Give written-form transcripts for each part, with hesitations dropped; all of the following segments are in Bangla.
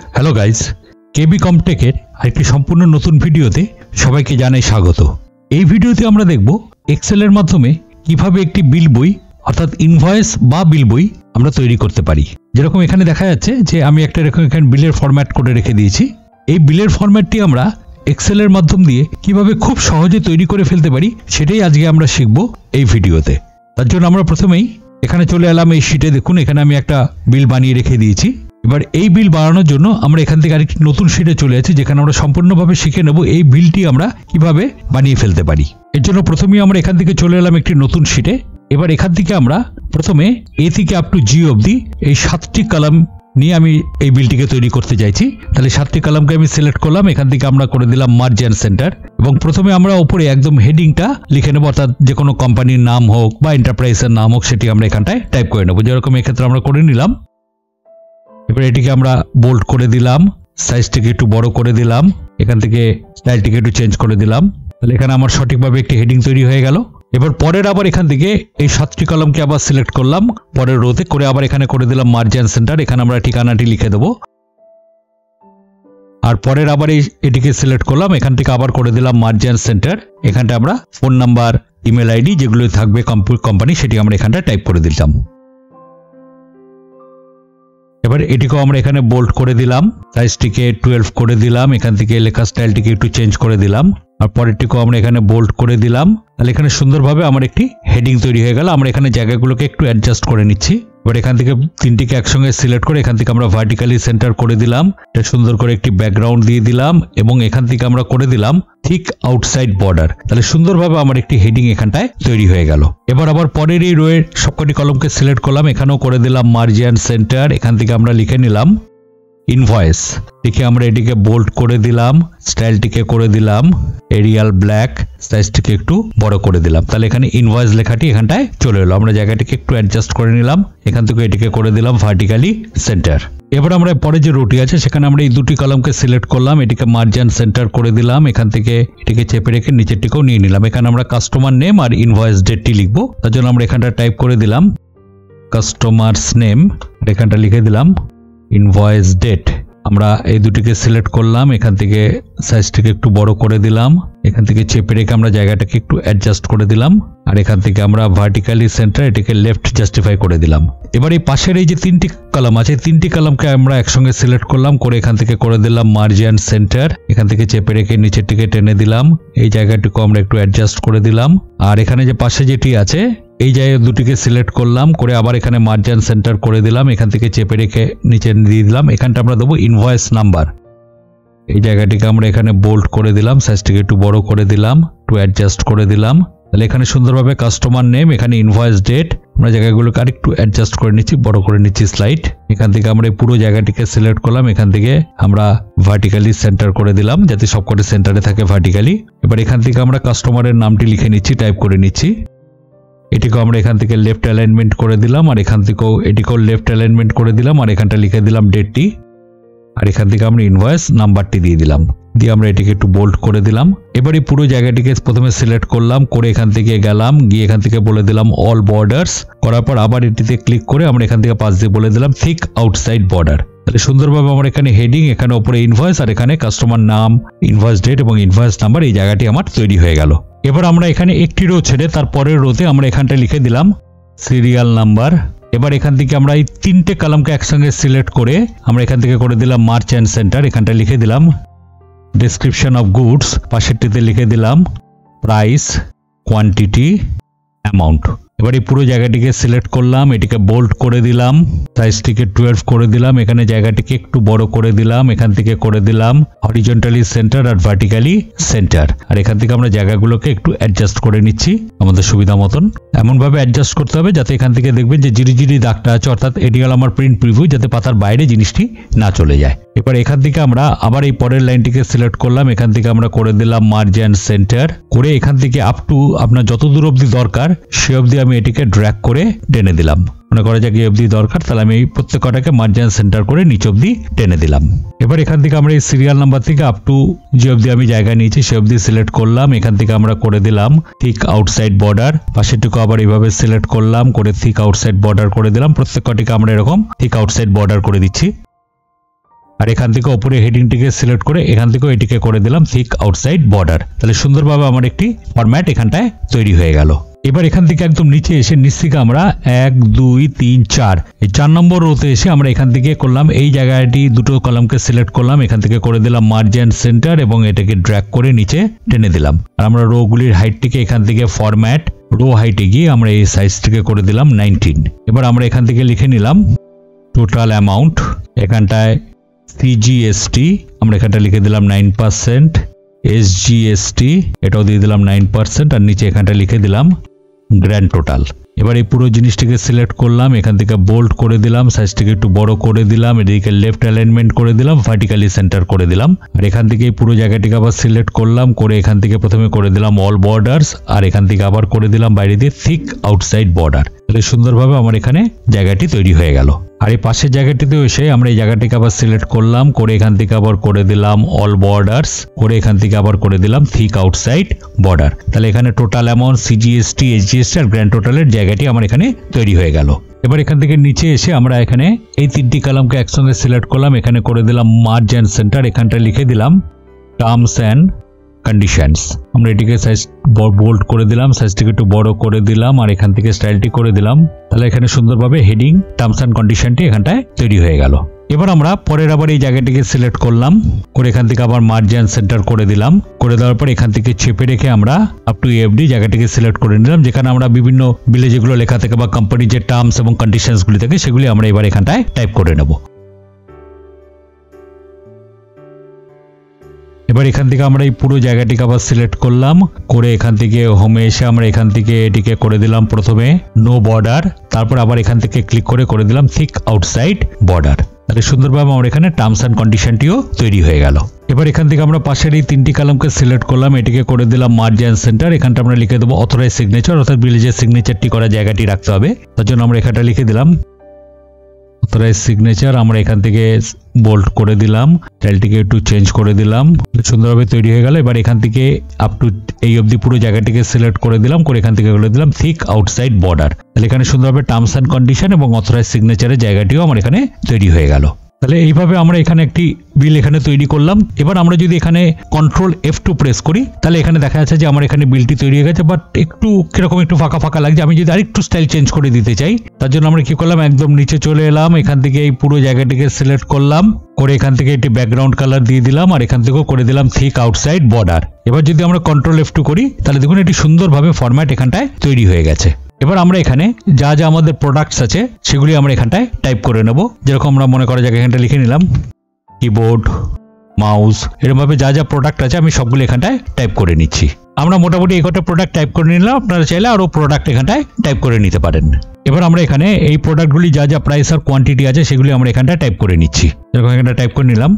হ্যালো গাইজ, কেবি কমটেকের আরেকটি সম্পূর্ণ নতুন ভিডিওতে সবাইকে জানাই স্বাগত। এই ভিডিওতে আমরা দেখব এক্সেলের মাধ্যমে কিভাবে একটি বিল বই অর্থাৎ ইনভয়েস বা বিল বই আমরা তৈরি করতে পারি। যেরকম এখানে দেখা যাচ্ছে যে আমি একটা এরকম এখানে বিলের ফরম্যাট করে রেখে দিয়েছি। এই বিলের ফরম্যাটটি আমরা এক্সেলের মাধ্যম দিয়ে কিভাবে খুব সহজে তৈরি করে ফেলতে পারি সেটাই আজকে আমরা শিখব এই ভিডিওতে। তার জন্য আমরা প্রথমেই এখানে চলে এলাম এই শীটে। দেখুন এখানে আমি একটা বিল বানিয়ে রেখে দিয়েছি। এবার এই বিল বানানোর জন্য আমরা এখান থেকে আরেকটি নতুন শীটে চলে যাচ্ছি, যেখানে আমরা সম্পূর্ণভাবে শিখে নেব এই বিলটি আমরা কিভাবে বানিয়ে ফেলতে পারি। এর জন্য প্রথমেই আমরা এখান থেকে চলে এলাম একটি নতুন শীটে। এবার এখান থেকে আমরা প্রথমে এ থেকে আপ টু জি অবধি এই 7টি কলাম নিয়ে আমি এই বিলটিকে তৈরি করতে চাইছি। তাহলে 7টি কলামকে আমি সিলেক্ট করলাম, এখান থেকে আমরা করে দিলাম মার্জ এন্ড সেন্টার এবং প্রথমে আমরা উপরে একদম হেডিংটা লিখে নেব, অর্থাৎ যে কোনো কোম্পানির নাম হোক বা এন্টারপ্রাইজের নাম হোক সেটি আমরা এখানটায় টাইপ করে নেব। যেরকম এক্ষেত্রে আমরা করে নিলাম। এবার এটিকে আমরা বোল্ড করে দিলাম, সাইজটিকে একটু বড় করে দিলাম, এখান থেকে স্টাইলটিকে একটু চেঞ্জ করে দিলাম। তাহলে এখানে আমার সঠিকভাবে একটি হেডিং তৈরি হয়ে গেল। এবার পরের আবার এখান থেকে এই 7টি কলামকে আবার সিলেক্ট করলাম, পরের রোতে করে আবার এখানে করে দিলাম মার্জ এন্ড সেন্টার। এখানে আমরা ঠিকানাটি লিখে দেব। আর পরের আবার এটিকে সিলেক্ট করলাম, এখান থেকে আবার করে দিলাম মার্জ এন্ড সেন্টার। এখানটা আমরা ফোন নাম্বার, ইমেল আইডি যেগুলো থাকবে কোম্পানি সেটি আমরা এখানটা টাইপ করে দিলাম। এবার এটিকেও আমরা এখানে বোল্ড করে দিলাম, সাইজটিকে 12 করে দিলাম, এখান থেকে লেখা স্টাইলটিকে একটু চেঞ্জ করে দিলাম। আর পরেরটিকেও আমরা এখানে বোল্ড করে দিলাম। তাহলে এখানে সুন্দরভাবে আমার একটি হেডিং তৈরি হয়ে গেল। আমরা এখানে জায়গাগুলোকে একটু অ্যাডজাস্ট করে নিচ্ছি। এবার এখান থেকে তিনটিকে একসঙ্গে সিলেক্ট করে এখান থেকে আমরা ভার্টিক্যালি সেন্টার করে দিলাম। এটা সুন্দর করে একটি ব্যাকগ্রাউন্ড দিয়ে দিলাম এবং এখান থেকে আমরা করে দিলাম ঠিক আউটসাইড বর্ডার। তাহলে সুন্দরভাবে আমার একটি হেডিং এখানটায় তৈরি হয়ে গেল। এবার আবার পরের এই রোয়ের সবকটি কলমকে সিলেক্ট করলাম, এখানেও করে দিলাম মার্জ এন্ড সেন্টার। এখান থেকে আমরা লিখে নিলাম ইনভয়েস, লিখে আমরা এটিকে বোল্ড করে দিলাম, স্টাইলটিকে করে দিলাম এরিয়াল ব্ল্যাক, সাইজটিকে একটু বড় করে দিলাম। তাহলে এখানে ইনভয়েস লেখাটি এখানটায় চলে এলো। আমরা জায়গাটিকে একটু অ্যাডজাস্ট করে নিলাম, এখান থেকে এটিকে করে দিলাম ভার্টিক্যালি সেন্টার। এবার আমরা পরে যে রোটি আছে সেখানে আমরা এই দুটি কলামকে সিলেক্ট করলাম, এটিকে মার্জ এন্ড সেন্টার করে দিলাম। এখান থেকে এটিকে চেপে রেখে নিচেরটিকেও নিয়ে নিলাম। এখানে আমরা কাস্টমার নেম আর ইনভয়েস ডেটটি লিখবো। তার জন্য আমরা এখানটা টাইপ করে দিলাম কাস্টমারস নেম, এখানটা লিখে দিলাম ইনভয়েস ডেট। আমরা এই দুটিকে সিলেক্ট করলাম, এখান থেকে সাইজটিকে একটু বড় করে দিলাম, এখান থেকে চেপে রেখে আমরা জায়গাটাকে একটু অ্যাডজাস্ট করে দিলাম। আর এখান থেকে আমরা ভার্টিক্যালি সেন্টার এটিকে লেফট জাস্টিফাই করে দিলাম। এবার এই পাশের এই যে 3টি কলাম আছে, 3টি কলামকে আমরা একসঙ্গে সিলেক্ট করলাম, করে এখান থেকে করে দিলাম মার্জ এন্ড সেন্টার। এখান থেকে চেপে রেখে নিচের দিকে টেনে দিলাম, এই জায়গাটিকে আমরা একটু অ্যাডজাস্ট করে দিলাম। আর এখানে যে পাশে যেটি আছে এই জায়গা দুটিকে সিলেক্ট করলাম, করে আবার এখানে মার্জ এন্ড সেন্টার করে দিলাম, এখান থেকে চেপে রেখে নিচে দিয়ে দিলাম। এখানটা আমরা দেবো ইনভয়েস নাম্বার, এই জায়গাটিকে আমরা এখানে বোল্ড করে দিলাম, সাইজটিকে একটু বড় করে দিলাম, একটু অ্যাডজাস্ট করে দিলাম। তাহলে এখানে সুন্দরভাবে কাস্টমার নেম, এখানে ইনভয়েস ডেট, আমরা জায়গাগুলোকে আরেকটু অ্যাডজাস্ট করে নিচ্ছি, বড় করে নিচ্ছি স্লাইড। এখান থেকে আমরা এই পুরো জায়গাটিকে সিলেক্ট করলাম, এখান থেকে আমরা ভার্টিক্যালি সেন্টার করে দিলাম যাতে সবকটি সেন্টারে থাকে ভার্টিক্যালি। এবার এখান থেকে আমরা কাস্টমারের নামটি লিখে নিচ্ছি, টাইপ করে নিচ্ছি। এটিকেও আমরা এখান থেকে লেফট অ্যালাইনমেন্ট করে দিলাম, আর এখান থেকেও এটিকেও লেফট অ্যালাইনমেন্ট করে দিলাম, আর এখানটা লিখে দিলাম ডেটটি, আর এখান থেকে আমরা ইনভয়েস নাম্বারটি দিয়ে দিলাম, দিয়ে আমরা এটিকে একটু বোল্ড করে দিলাম। এবার এই পুরো জায়গাটিকে প্রথমে সিলেক্ট করলাম, করে এখান থেকে গেলাম, গিয়ে এখান থেকে বলে দিলাম অল বর্ডার্স, করার পর আবার এটিতে ক্লিক করে আমরা এখান থেকে পাশ দিয়ে বলে দিলাম থিক আউটসাইড বর্ডার। তাহলে সুন্দরভাবে আমার এখানে হেডিং, এখানে উপরে ইনভয়েস, আর এখানে কাস্টমার নাম, ইনভয়েস ডেট এবং ইনভয়েস নাম্বার, এই জায়গাটি আমার তৈরি হয়ে গেল। এবার আমরা এখানে একটি রো ছেড়ে তার পরের রোতে আমরা এখানটা লিখে দিলাম সিরিয়াল নাম্বার। এবার এখান থেকে আমরা এই 3টে কলামকে একসঙ্গে সিলেক্ট করে আমরা এখান থেকে করে দিলাম মার্জ এন্ড সেন্টার। এখানটা লিখে দিলাম ডেসক্রিপশন অফ গুডস, পাশেরটিতে লিখে দিলাম প্রাইস, কোয়ান্টিটি, অ্যামাউন্ট। এবার এই পুরো জায়গাটিকে সিলেক্ট করলাম, এটিকে বোল্ড করে দিলাম, সাইজটিকে 12 করে দিলাম, এখানে জায়গাটিকে একটু বড় করে দিলাম, এখান থেকে করে দিলাম হরিজন্টালি সেন্টার আর ভার্টিক্যালি সেন্টার। আর এখান থেকে আমরা জায়গাগুলোকে একটু অ্যাডজাস্ট করে নিচ্ছি আমাদের সুবিধা মতন। এমনভাবে অ্যাডজাস্ট করতে হবে যাতে এখান থেকে দেখবেন যে জিরি দাগটা আছে, অর্থাৎ এটি হল আমার প্রিন্ট প্রিভিউ, যাতে পাতার বাইরে জিনিসটি না চলে যায়। এবার এখান থেকে আমরা আবার এই পরের লাইনটিকে সিলেক্ট করলাম, এখান থেকে আমরা করে দিলাম মার্জ এন্ড সেন্টার, করে এখান থেকে আপ টু আপনার যত দূর অবধি দরকার সে অবধি আমি এটিকে ড্র্যাগ করে টেনে দিলাম। মনে করা যাক এই অবধি দরকার, তাহলে আমি এই প্রত্যেকটাকে মার্জ এন্ড সেন্টার করে নিচ অবধি টেনে দিলাম। এবার এখান থেকে আমরা এই সিরিয়াল নাম্বার থেকে আপ টু যে অবধি আমি জায়গা নিয়েছি সে অবধি সিলেক্ট করলাম, এখান থেকে আমরা করে দিলাম থিক আউটসাইড বর্ডার, পাশেরটুকু আবার এইভাবে সিলেক্ট করলাম, করে থিক আউটসাইড বর্ডার করে দিলাম। প্রত্যেকটিকে আমরা এরকম থিক আউটসাইড বর্ডার করে দিচ্ছি। আর এখান থেকে উপরে হেডিংটিকে সিলেক্ট করে এখান থেকে এটিকে করে দিলাম থিক আউটসাইড বর্ডার। তাহলে সুন্দরভাবে আমার একটি ফরম্যাট এখানটায় তৈরি হয়ে গেল। এবার এখান থেকে একদম নিচে এসে নিচ থেকে আমরা 1 2 3 4 এই 4 নম্বর রোতে এসে আমরা এখান থেকে করলাম এই জায়গাটি দুটো কলামকে সিলেক্ট করলাম, এখান থেকে করে দিলাম মার্জ এন্ড সেন্টার এবং এটাকে ড্র্যাগ করে নিচে টেনে দিলাম। আর আমরা রোগুলির হাইটটিকে এখান থেকে ফরম্যাট রো হাইটে গিয়ে আমরা এই সাইজটিকে করে দিলাম 19। এবার আমরা এখান থেকে লিখে নিলাম টোটাল অ্যামাউন্ট, এখানটায় CGST আমরা এখানটা লিখে দিলাম 9%, SGST এটাও দিয়ে দিলাম 9%, আর নিচে এখানটা লিখে দিলাম গ্র্যান্ড টোটাল। এবার এই পুরো জিনিসটিকে সিলেক্ট করলাম, এখান থেকে বোল্ড করে দিলাম, সাইজটিকে একটু বড় করে দিলাম, এদিকে লেফট অ্যালাইনমেন্ট করে দিলাম, ভার্টিক্যালি সেন্টার করে দিলাম। আর এখান থেকে এই পুরো জায়গাটিকে আবার সিলেক্ট করলাম, করে এখান থেকে প্রথমে করে দিলাম অল বর্ডার্স, আর এখান থেকে আবার করে দিলাম বাইরে দিয়ে থিক আউটসাইড বর্ডার। তাহলে সুন্দরভাবে আমার এখানে জায়গাটি তৈরি হয়ে গেল। আর এই পাশের জায়গাটিতেও এসে আমরা এই জায়গাটিকে আবার সিলেক্ট করলাম, করে এখান থেকে আবার করে দিলাম অল বর্ডার্স, করে এখান থেকে আবার করে দিলাম থিক আউটসাইড বর্ডার। তাহলে এখানে টোটাল অ্যামাউন্ট CGST, SGST আর গ্র্যান্ড টোটালের জায়গাটি আমার এখানে তৈরি হয়ে গেল। এবার এখান থেকে নিচে এসে আমরা এখানে এই তিনটি কলামকে একসঙ্গে সিলেক্ট করলাম, এখানে করে দিলাম মার্জ এন্ড সেন্টার, এখানটা লিখে দিলাম টার্মস অ্যান্ড কন্ডিশনস। আমরা এটিকে সাইজ বোল্ড করে দিলাম, সাইজটিকে একটু বড় করে দিলাম, আর এখান থেকে স্টাইলটি করে দিলাম। তাহলে এখানে সুন্দরভাবে হেডিং টার্মস অ্যান্ড কন্ডিশনটি এখানটায় তৈরি হয়ে গেল। এবার আমরা পরের আবার এই জায়গাটিকে সিলেক্ট করলাম, করে এখান থেকে আবার মার্জ এন্ড সেন্টার করে দিলাম, করে দেওয়ার পর এখান থেকে চেপে রেখে আমরা আপ টু FD জায়গাটিকে সিলেক্ট করে নিলাম, যেখানে আমরা বিভিন্ন বিলে যেগুলো লেখা থাকে বা কোম্পানির যে টার্মস এবং কন্ডিশনসগুলি থাকে সেগুলি আমরা এবার এখানটায় টাইপ করে নেব। এবার এখান থেকে আমরা এই পুরো জায়গাটিকে আবার সিলেক্ট করলাম, করে এখান থেকে হোমে এসে আমরা এখান থেকে এটিকে করে দিলাম প্রথমে নো বর্ডার, তারপর আবার এখান থেকে ক্লিক করে দিলাম থিক আউটসাইড বর্ডার। তাহলে সুন্দরভাবে আমরা এখানে টার্মস অ্যান্ড কন্ডিশনটিও তৈরি হয়ে গেল। এবার এখান থেকে আমরা পাশের এই তিনটি কলামকে সিলেক্ট করলাম, এটিকে করে দিলাম মার্জ এন্ড সেন্টার, এখানটা আমরা লিখে দেবো অথরাইজ সিগনেচার, অর্থাৎ বিলে যে সিগনেচারটি করা জায়গাটি রাখতে হবে, তার জন্য আমরা এখানটা লিখে দিলাম অথরাইজ সিগনেচার। আমরা এখান থেকে বোল্ড করে দিলাম, স্টাইলটিকে একটু চেঞ্জ করে দিলাম, সুন্দরভাবে তৈরি হয়ে গেল। এবার এখান থেকে আপ টু এই অবধি পুরো জায়গাটিকে সিলেক্ট করে দিলাম, করে এখান থেকে করে দিলাম থিক আউটসাইড বর্ডার। তাহলে এখানে সুন্দরভাবে টার্মস অ্যান্ড কন্ডিশন এবং অথরাইজ সিগনেচারের জায়গাটিও আমার এখানে তৈরি হয়ে গেল। তাহলে এইভাবে আমরা এখানে একটি বিল এখানে তৈরি করলাম। এবার আমরা যদি এখানে কন্ট্রোল F2 প্রেস করি, তাহলে এখানে দেখা যাচ্ছে যে আমার এখানে বিলটি তৈরি হয়ে গেছে, বাট একটু কিরকম একটু ফাঁকা ফাঁকা লাগছে। আমি যদি আরেকটু স্টাইল চেঞ্জ করে দিতে চাই, তার জন্য আমরা কি করলাম, একদম নিচে চলে এলাম, এখান থেকে এই পুরো জায়গাটিকে সিলেক্ট করলাম, করে এখান থেকে একটি ব্যাকগ্রাউন্ড কালার দিয়ে দিলাম, আর এখান থেকেও করে দিলাম থিক আউটসাইড বর্ডার। এবার যদি আমরা কন্ট্রোল F2 করি, তাহলে দেখুন এটি সুন্দরভাবে ফরম্যাট এখানটায় তৈরি হয়ে গেছে। এবার আমরা এখানে যা যা আমাদের প্রোডাক্টস আছে সেগুলি আমরা এখানটায় টাইপ করে নেব। যেরকম আমরা মনে করা যাক এখানটা লিখে নিলাম কিবোর্ড, মাউস, এরকমভাবে যা যা প্রোডাক্ট আছে আমি সবগুলো এখানটায় টাইপ করে নিচ্ছি। আমরা মোটামুটি এই কটা প্রোডাক্ট টাইপ করে নিলাম, আপনারা চাইলে আরও প্রোডাক্ট এখানটায় টাইপ করে নিতে পারেন। এবার আমরা এখানে এই প্রোডাক্টগুলি যা যা প্রাইস আর কোয়ান্টিটি আছে সেগুলি আমরা এখানটায় টাইপ করে নিচ্ছি। যেরকম এখানটা টাইপ করে নিলাম,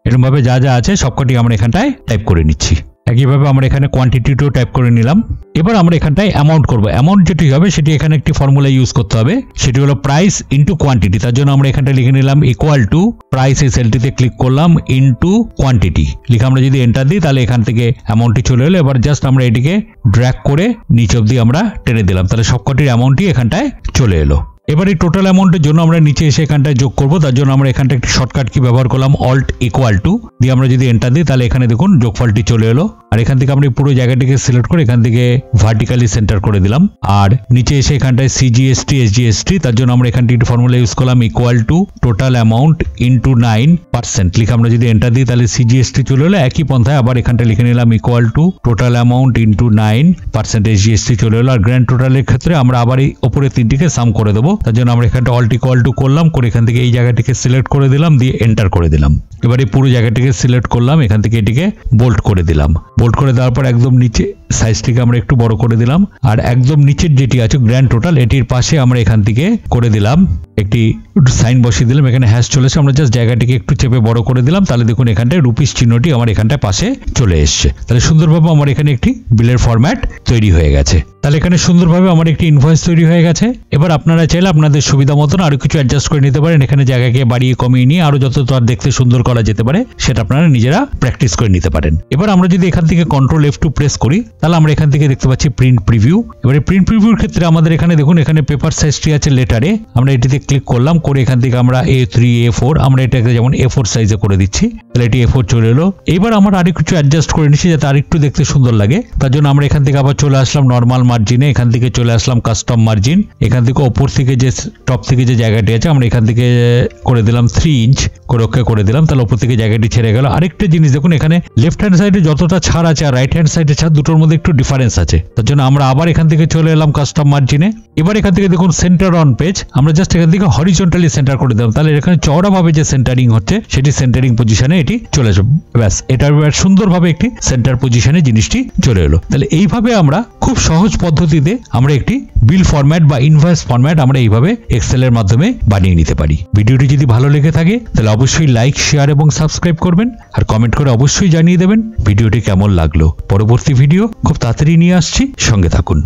এরকমভাবে যা যা আছে সবকটি আমরা এখানটায় টাইপ করে নিচ্ছি। একইভাবে আমরা এখানে কোয়ান্টিটিটাও টাইপ করে নিলাম। এবার আমরা এখানটায় অ্যামাউন্ট করব। অ্যামাউন্ট যেটি হবে সেটি এখানে একটি ফর্মুলা ইউজ করতে হবে, সেটি হলো প্রাইস ইন্টু কোয়ান্টিটি। তার জন্য আমরা এখানটা লিখে নিলাম ইকুয়াল টু প্রাইস, এই সেলটিতে ক্লিক করলাম, ইন্টু কোয়ান্টিটি লিখে আমরা যদি এন্টার দিই তাহলে এখান থেকে অ্যামাউন্টটি চলে এলো। এবার জাস্ট আমরা এটিকে ড্র্যাগ করে নিচ অবধি আমরা টেনে দিলাম, তাহলে সবকটির অ্যামাউন্টই এখানটায় চলে এলো। এবার এই টোটাল অ্যামাউন্টের জন্য আমরা নিচে এসে এখানটায় যোগ করব, তার জন্য আমরা এখানটা একটি শর্টকাট কি ব্যবহার করলাম, অল্ট ইকুয়াল টু দিয়ে আমরা যদি এন্টার দিই তাহলে এখানে দেখুন যোগফলটি চলে এলো। আর এখান থেকে আমরা পুরো জায়গাটিকে সিলেক্ট করে এখান থেকে ভার্টিক্যালি সেন্টার করে দিলাম। আর নিচে এসে এখানটায় CGST, SGST, তার জন্য আমরা এখানটি একটি ফর্মুলা ইউজ করলাম equal to total amount into 9% লিখে আমরা যদি এন্টার দিই তাহলে CGST চলে এলো। একই পন্থায় আবার এখানটা লিখে নিলাম equal to total amount into 9% SGST চলে এলো। আর গ্র্যান্ড টোটালের ক্ষেত্রে আমরা আবার এই উপরে তিনটিকে সাম করে দেবো, তার জন্য আমরা এখানটা অল্ট ইকুয়াল টু করলাম, করে এখান থেকে এই জায়গাটিকে সিলেক্ট করে দিলাম, দিয়ে এন্টার করে দিলাম। এবারে পুরো জায়গাটিকে সিলেক্ট করলাম, এখান থেকে এটিকে বোল্ড করে দিলাম। বোল্ড করে দেওয়ার পর একদম নিচে সাইজটিকে আমরা একটু বড় করে দিলাম। আর একদম নিচের যেটি আছে গ্র্যান্ড টোটাল, এটির পাশে আমরা এখান থেকে করে দিলাম একটি সাইন বসিয়ে দিলাম, এখানে হ্যাশ চলেছে। আমরা জাস্ট জায়গাটিকে একটু চেপে বড় করে দিলাম, তাহলে দেখুন এখানটায় রুপিস চিহ্নটি আমার এখানটায় পাশে চলে এসছে। তাহলে সুন্দরভাবে আমার এখানে একটি বিলের ফরম্যাট তৈরি হয়ে গেছে। তাহলে এখানে সুন্দরভাবে আমার একটি ইনভয়েস তৈরি হয়ে গেছে। এবার আপনারা চাইলে আপনাদের সুবিধা মতন আরো কিছু অ্যাডজাস্ট করে নিতে পারেন। এখানে জায়গাকে বাড়িয়ে কমিয়ে নিয়ে আরো যত আর দেখতে সুন্দর করা যেতে পারে সেটা আপনারা নিজেরা প্র্যাকটিস করে নিতে পারেন। এবার আমরা যদি এখান থেকে কন্ট্রোল F2 প্রেস করি তাহলে আমরা এখান থেকে দেখতে পাচ্ছি প্রিন্ট প্রিভিউ। এবারে প্রিন্ট প্রিভিউর ক্ষেত্রে আমাদের এখানে দেখুন এখানে পেপার সাইজটি আছে লেটারে, আমরা এটিতে ক্লিক করলাম, করে এখান থেকে আমরা A3 A4 আমরা এটাকে যেমন A4 সাইজে করে দিচ্ছি, তাহলে এটি A4 চলে এলো। এবার আমরা আরো কিছু অ্যাডজাস্ট করে নিচ্ছি যাতে আরেকটু দেখতে সুন্দর লাগে। তার জন্য আমরা এখান থেকে আবার চলে আসলাম নরমাল মার্জিনে, এখান থেকে চলে আসলাম কাস্টম মার্জিন, এখান থেকে ওপর থেকে যে টপ থেকে যে জায়গাটি আছে আমরা এখান থেকে করে দিলাম 3 ইঞ্চ করে ওকে করে দিলাম, তাহলে ওপর থেকে জায়গাটি ছেড়ে গেল। আরেকটা জিনিস দেখুন এখানে লেফট হ্যান্ড সাইডে যতটা ছাড় আছে আর রাইট হ্যান্ড সাইডে ছাড় দুটোর মধ্যে একটু ডিফারেন্স আছে, তার জন্য আমরা আবার এখান থেকে চলে এলাম কাস্টম মার্জিনে। এবার এখান থেকে দেখুন সেন্টার অন পেজ, আমরা জাস্ট এখান থেকে হরিজন্টালি সেন্টার করে দিলাম, তাহলে এখানে চওড়াভাবে যে সেন্টারিং হচ্ছে সেটি সেন্টারিং পজিশনে এটি চলে আসবে। ব্যাস, এটা সুন্দরভাবে একটি সেন্টার পজিশনে জিনিসটি চলে এলো। তাহলে এইভাবে আমরা খুব সহজ পদ্ধতিতে আমরা একটি বিল ফরম্যাট বা ইনভয়েস ফরম্যাট আমরা এইভাবে এক্সেল এর মাধ্যমে বানিয়ে নিতে পারি। ভিডিওটি যদি ভালো লেগে থাকে তাহলে অবশ্যই লাইক, শেয়ার এবং সাবস্ক্রাইব করবেন, আর কমেন্ট করে অবশ্যই জানিয়ে দেবেন ভিডিওটি কেমন লাগলো। পরবর্তী ভিডিও খুব তাড়াতাড়ি নিয়ে আসছি, সঙ্গে থাকুন।